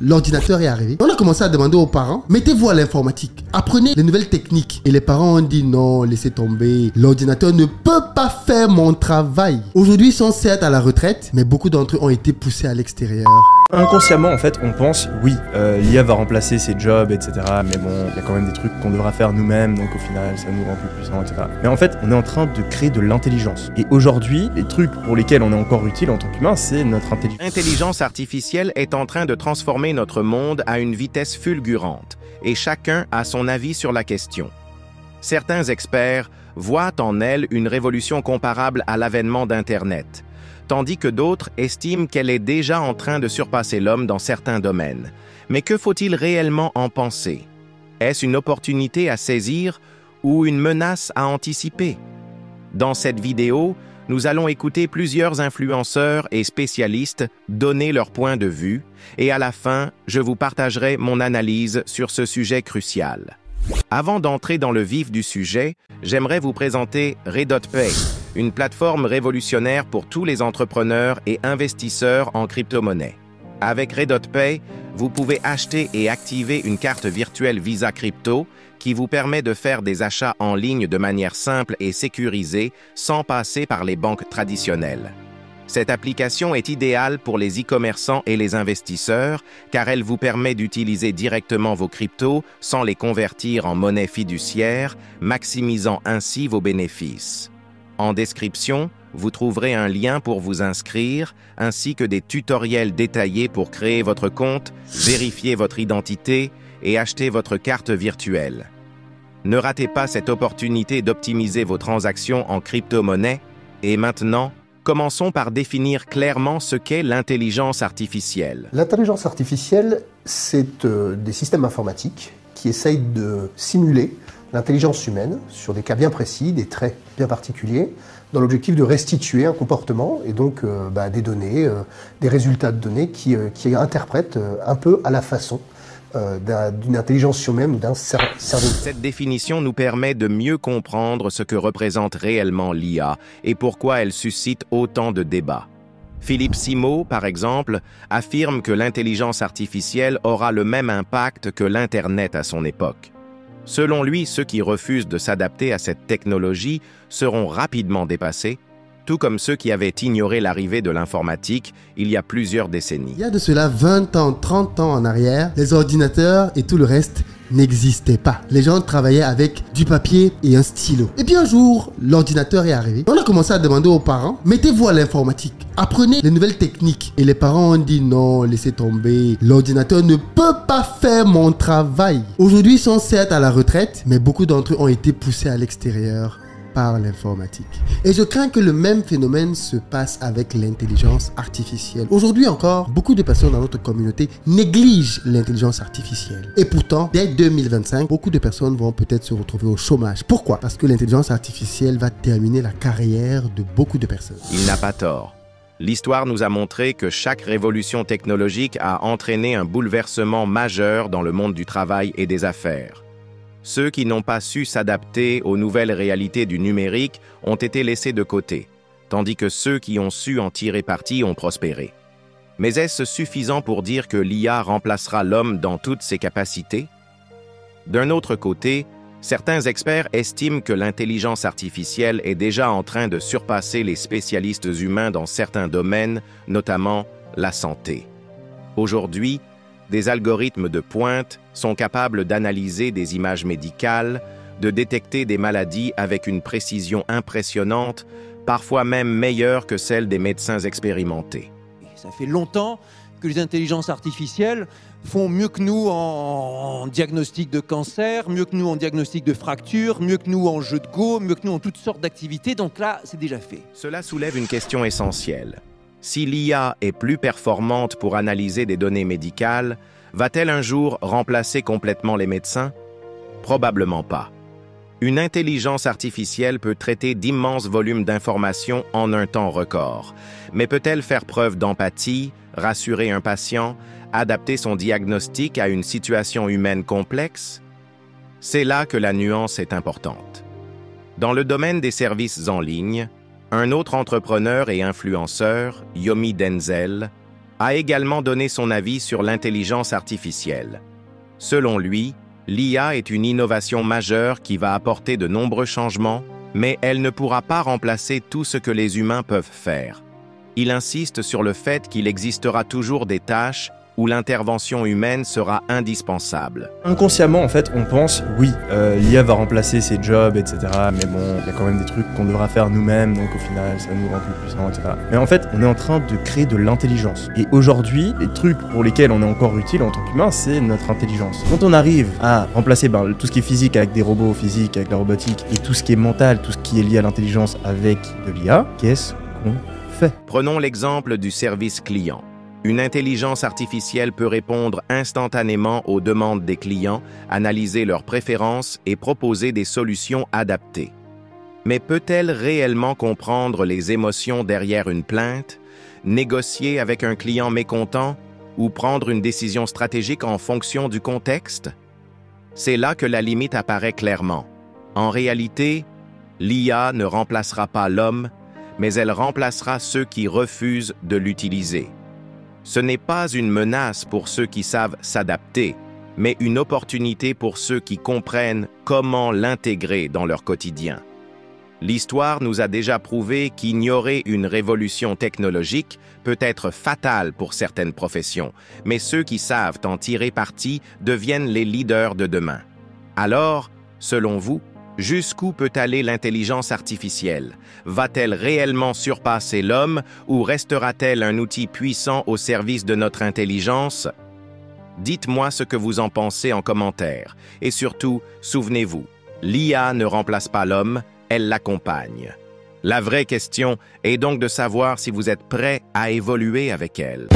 l'ordinateur est arrivé, on a commencé à demander aux parents, mettez-vous à l'informatique, apprenez les nouvelles techniques. Et les parents ont dit non, laissez tomber, l'ordinateur ne peut pas faire mon travail. Aujourd'hui, ils sont certes à la retraite, mais beaucoup d'entre eux ont été poussés à l'extérieur. Inconsciemment, en fait, on pense, oui, l'IA va remplacer ses jobs, etc. Mais bon, il y a quand même des trucs qu'on devra faire nous-mêmes, donc au final, ça nous rend plus puissants, etc. Mais en fait, on est en train de créer de l'intelligence. Et aujourd'hui, les trucs pour lesquels on est encore utile en tant qu'humain, c'est notre intelligence. L'intelligence artificielle est en train de transformer notre monde à une vitesse fulgurante, et chacun a son avis sur la question. Certains experts voient en elle une révolution comparable à l'avènement d'Internet, tandis que d'autres estiment qu'elle est déjà en train de surpasser l'homme dans certains domaines. Mais que faut-il réellement en penser? Est-ce une opportunité à saisir ou une menace à anticiper? Dans cette vidéo, nous allons écouter plusieurs influenceurs et spécialistes donner leur point de vue, et à la fin, je vous partagerai mon analyse sur ce sujet crucial. Avant d'entrer dans le vif du sujet, j'aimerais vous présenter Redotpay, une plateforme révolutionnaire pour tous les entrepreneurs et investisseurs en crypto-monnaie. Avec Redotpay, vous pouvez acheter et activer une carte virtuelle Visa Crypto qui vous permet de faire des achats en ligne de manière simple et sécurisée sans passer par les banques traditionnelles. Cette application est idéale pour les e-commerçants et les investisseurs car elle vous permet d'utiliser directement vos cryptos sans les convertir en monnaie fiduciaire, maximisant ainsi vos bénéfices. En description, vous trouverez un lien pour vous inscrire, ainsi que des tutoriels détaillés pour créer votre compte, vérifier votre identité et acheter votre carte virtuelle. Ne ratez pas cette opportunité d'optimiser vos transactions en crypto-monnaie. Et maintenant, commençons par définir clairement ce qu'est l'intelligence artificielle. L'intelligence artificielle, c'est des systèmes informatiques qui essayent de simuler l'intelligence humaine sur des cas bien précis, des traits bien particuliers, dans l'objectif de restituer un comportement et donc des données, des résultats de données qui interprètent un peu à la façon d'une intelligence humaine ou d'un cerveau. Cette définition nous permet de mieux comprendre ce que représente réellement l'IA et pourquoi elle suscite autant de débats. Philippe Simot, par exemple, affirme que l'intelligence artificielle aura le même impact que l'Internet à son époque. Selon lui, ceux qui refusent de s'adapter à cette technologie seront rapidement dépassés, tout comme ceux qui avaient ignoré l'arrivée de l'informatique il y a plusieurs décennies. Il y a de cela 20 ans, 30 ans en arrière, les ordinateurs et tout le reste n'existaient pas. Les gens travaillaient avec du papier et un stylo. Et puis un jour, l'ordinateur est arrivé. On a commencé à demander aux parents, mettez-vous à l'informatique, apprenez les nouvelles techniques. Et les parents ont dit non, laissez tomber, l'ordinateur ne peut pas faire mon travail. Aujourd'hui, ils sont certes à la retraite, mais beaucoup d'entre eux ont été poussés à l'extérieur par l'informatique. Et je crains que le même phénomène se passe avec l'intelligence artificielle. Aujourd'hui encore, beaucoup de personnes dans notre communauté négligent l'intelligence artificielle. Et pourtant, dès 2025, beaucoup de personnes vont peut-être se retrouver au chômage. Pourquoi? Parce que l'intelligence artificielle va terminer la carrière de beaucoup de personnes. Il n'a pas tort. L'histoire nous a montré que chaque révolution technologique a entraîné un bouleversement majeur dans le monde du travail et des affaires. Ceux qui n'ont pas su s'adapter aux nouvelles réalités du numérique ont été laissés de côté, tandis que ceux qui ont su en tirer parti ont prospéré. Mais est-ce suffisant pour dire que l'IA remplacera l'homme dans toutes ses capacités? D'un autre côté, certains experts estiment que l'intelligence artificielle est déjà en train de surpasser les spécialistes humains dans certains domaines, notamment la santé. Aujourd'hui, des algorithmes de pointe sont capables d'analyser des images médicales, de détecter des maladies avec une précision impressionnante, parfois même meilleure que celle des médecins expérimentés. Ça fait longtemps que les intelligences artificielles font mieux que nous en diagnostic de cancer, mieux que nous en diagnostic de fracture, mieux que nous en jeu de go, mieux que nous en toutes sortes d'activités. Donc là, c'est déjà fait. Cela soulève une question essentielle. Si l'IA est plus performante pour analyser des données médicales, va-t-elle un jour remplacer complètement les médecins? Probablement pas. Une intelligence artificielle peut traiter d'immenses volumes d'informations en un temps record. Mais peut-elle faire preuve d'empathie, rassurer un patient, adapter son diagnostic à une situation humaine complexe? C'est là que la nuance est importante. Dans le domaine des services en ligne, un autre entrepreneur et influenceur, Yomi Denzel, a également donné son avis sur l'intelligence artificielle. Selon lui, l'IA est une innovation majeure qui va apporter de nombreux changements, mais elle ne pourra pas remplacer tout ce que les humains peuvent faire. Il insiste sur le fait qu'il existera toujours des tâches où l'intervention humaine sera indispensable. Inconsciemment, en fait, on pense, oui, l'IA va remplacer ses jobs, etc. Mais bon, il y a quand même des trucs qu'on devra faire nous-mêmes, donc au final, ça nous rend plus puissants, etc. Mais en fait, on est en train de créer de l'intelligence. Et aujourd'hui, les trucs pour lesquels on est encore utile en tant qu'humain, c'est notre intelligence. Quand on arrive à remplacer tout ce qui est physique avec des robots physiques, avec la robotique, et tout ce qui est mental, tout ce qui est lié à l'intelligence avec de l'IA, qu'est-ce qu'on fait? Prenons l'exemple du service client. Une intelligence artificielle peut répondre instantanément aux demandes des clients, analyser leurs préférences et proposer des solutions adaptées. Mais peut-elle réellement comprendre les émotions derrière une plainte, négocier avec un client mécontent ou prendre une décision stratégique en fonction du contexte? C'est là que la limite apparaît clairement. En réalité, l'IA ne remplacera pas l'homme, mais elle remplacera ceux qui refusent de l'utiliser. Ce n'est pas une menace pour ceux qui savent s'adapter, mais une opportunité pour ceux qui comprennent comment l'intégrer dans leur quotidien. L'histoire nous a déjà prouvé qu'ignorer une révolution technologique peut être fatal pour certaines professions, mais ceux qui savent en tirer parti deviennent les leaders de demain. Alors, selon vous, jusqu'où peut aller l'intelligence artificielle? Va-t-elle réellement surpasser l'homme ou restera-t-elle un outil puissant au service de notre intelligence? Dites-moi ce que vous en pensez en commentaire. Et surtout, souvenez-vous, l'IA ne remplace pas l'homme, elle l'accompagne. La vraie question est donc de savoir si vous êtes prêt à évoluer avec elle.